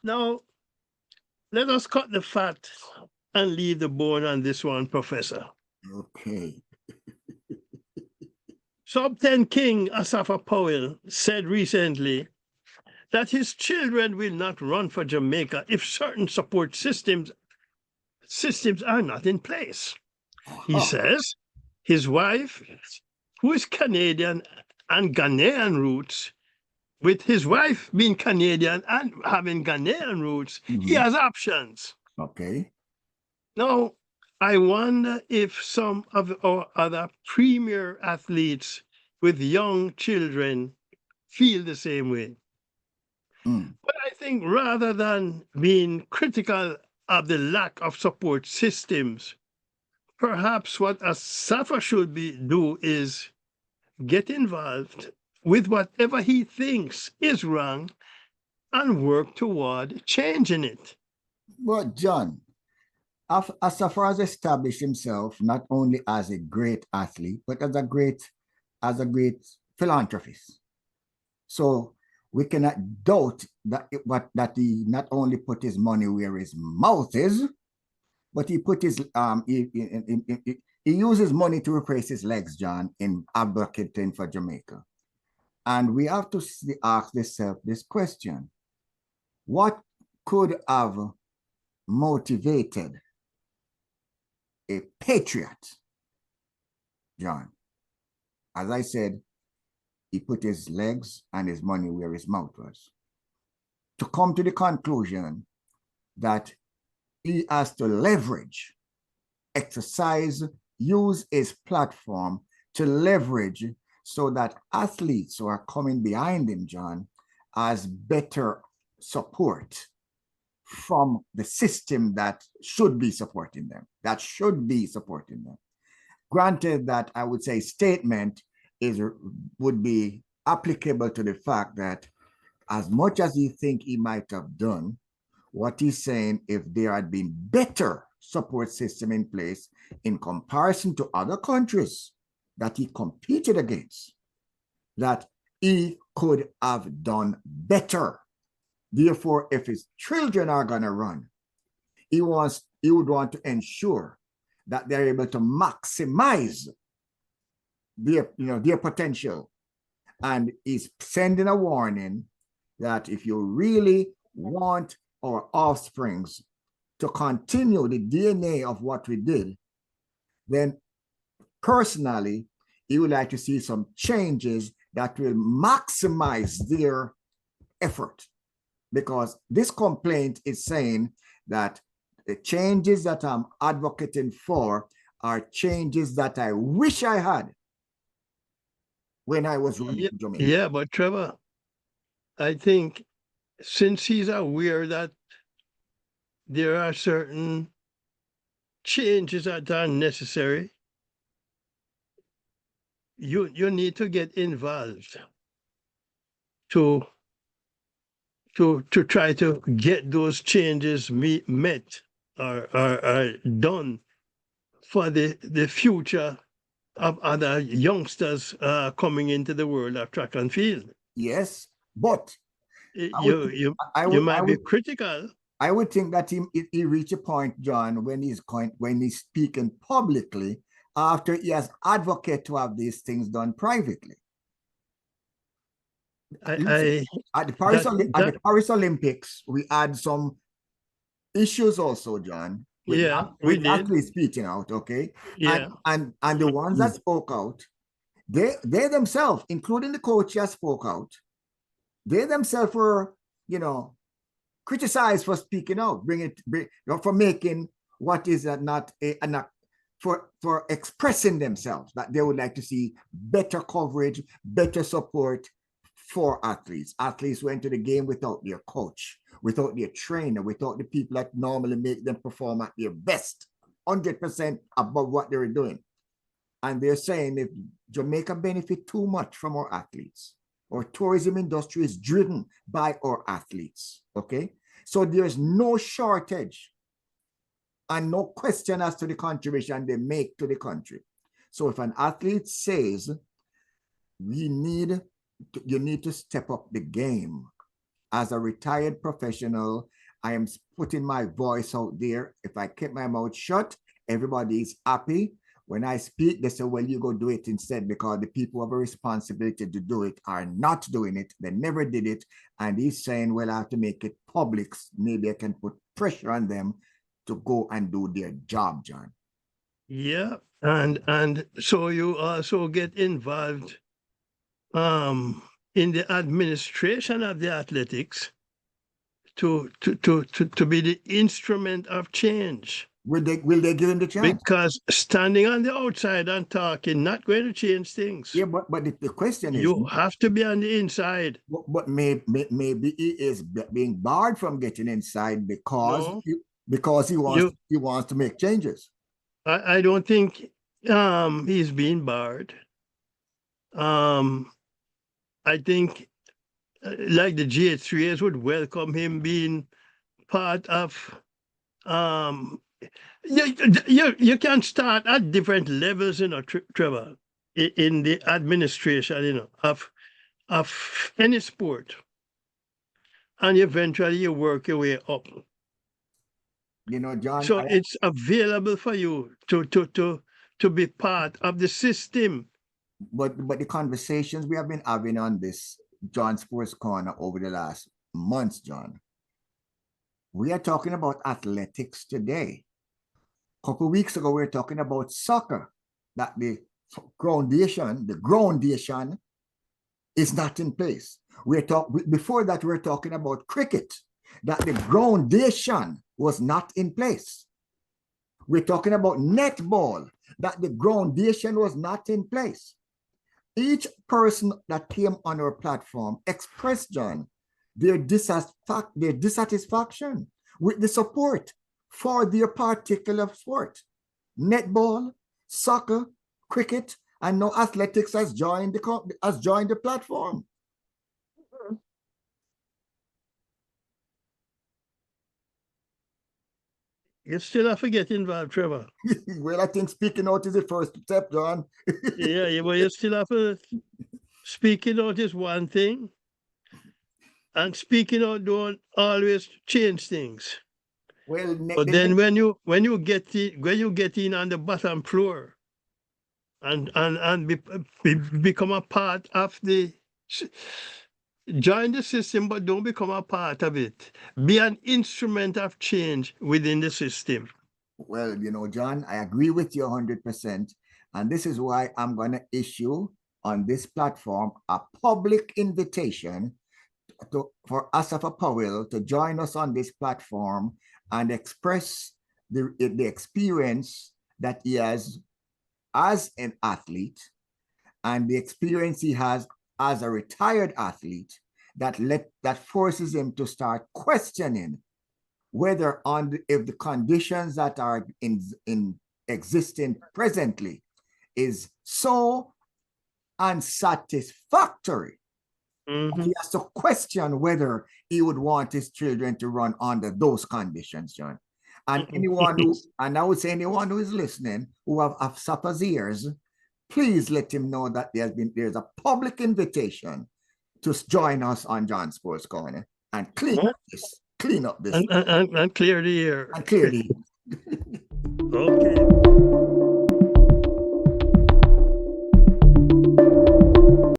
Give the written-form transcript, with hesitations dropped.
Now, let us cut the fat and leave the bone on this one, Professor. Okay. Sub 10 King Asafa Powell said recently that his children will not run for Jamaica if certain support systems are not in place. He says his wife, who is Canadian and Ghanaian roots, with his wife being Canadian and having Ghanaian roots, he has options. Okay. Now, I wonder if some of our other premier athletes with young children feel the same way. But I think rather than being critical of the lack of support systems, perhaps what Asafa should do is get involved with whatever he thinks is wrong and work toward changing it. Well, John, Asafa has established himself not only as a great athlete, but as a great philanthropist. So we cannot doubt that he not only put his money where his mouth is, but he put his he uses money to replace his legs, John, in advocating for Jamaica. And we have to ask ourselves this question: what could have motivated a patriot, John? As I said, he put his legs and his money where his mouth was, to come to the conclusion that he has to leverage, exercise, use his platform to leverage so that athletes who are coming behind him, John, has better support from the system that should be supporting them, Granted that I would say statement would be applicable to the fact that as much as you think he might have done, what he's saying, if there had been better support system in place in comparison to other countries that he competed against, that he could have done better. Therefore, if his children are going to run, he would want to ensure that they're able to maximize their potential. And he's sending a warning that if you really want our offsprings to continue the DNA of what we did, then personally, he would like to see some changes that will maximize their effort. Because this complaint is saying that the changes that I'm advocating for are changes that I wish I had when I was running Jamaica. Yeah, but Trevor, I think since he's aware that there are certain changes that are necessary, you need to get involved to try to get those changes met or done for the future of other youngsters coming into the world of track and field. Yes, but You might be critical. I would think that he reached a point, John, when he's speaking publicly after he has advocated to have these things done privately. At the Paris Olympics, we had some issues also, John. With athletes speaking out, okay? Yeah. And the ones that spoke out, they themselves, including the coach that spoke out, they themselves were, criticized for speaking out, for making what is not for expressing themselves, that they would like to see better coverage, better support for athletes. Athletes went to the game without their coach, without their trainer, without the people that normally make them perform at their best, 100% above what they were doing. And they're saying if Jamaica benefit too much from our athletes, our tourism industry is driven by our athletes, okay? So there's no shortage and no question as to the contribution they make to the country. So if an athlete says, you need to step up the game as a retired professional, I am putting my voice out there. If I keep my mouth shut, everybody's happy. When I speak, they say, well, you go do it instead, because the people who have a responsibility to do it are not doing it. They never did it. And he's saying, well, I have to make it public. Maybe I can put pressure on them to go and do their job, John. Yeah. And so you also get involved in the administration of the athletics to be the instrument of change. Will they give him the chance? Because standing on the outside and talking not going to change things. Yeah, but the question is, you have to be on the inside. But maybe he is being barred from getting inside because No. because he wants to make changes. I don't think he's being barred. I think like the GH3s would welcome him being part of you can start at different levels, Trevor, in the administration, of any sport, and eventually you work your way up. John. So it's available for you to be part of the system. But the conversations we have been having on this John Sports Corner over the last months, John, we are talking about athletics today. A couple of weeks ago, we were talking about soccer, that the groundation is not in place. Before that, we were talking about cricket, that the groundation was not in place. We're talking about netball, that the groundation was not in place. Each person that came on our platform expressed, John, their dissatisfaction with the support for their particular sport. Netball, soccer, cricket, and now athletics has joined the platform. You still have to get involved, Trevor. Well, I think speaking out is the first step, John. Yeah, but you still have to. Speaking out is one thing, and speaking out don't always change things. Well, but then when you get in on the bottom floor, and become a part of the. Join the system, but don't become a part of it. Be an instrument of change within the system. Well, John, I agree with you 100%. And this is why I'm going to issue on this platform a public invitation for Asafa Powell to join us on this platform and express the experience that he has as an athlete and the experience he has as a retired athlete that forces him to start questioning whether if the conditions that are in existing presently is so unsatisfactory. Mm-hmm. He has to question whether he would want his children to run under those conditions, John. And I would say anyone who is listening who have Asafa's ears, please let him know that there's a public invitation to join us on John Sports Corner and clean up this and clear the air. And clear the air. Okay.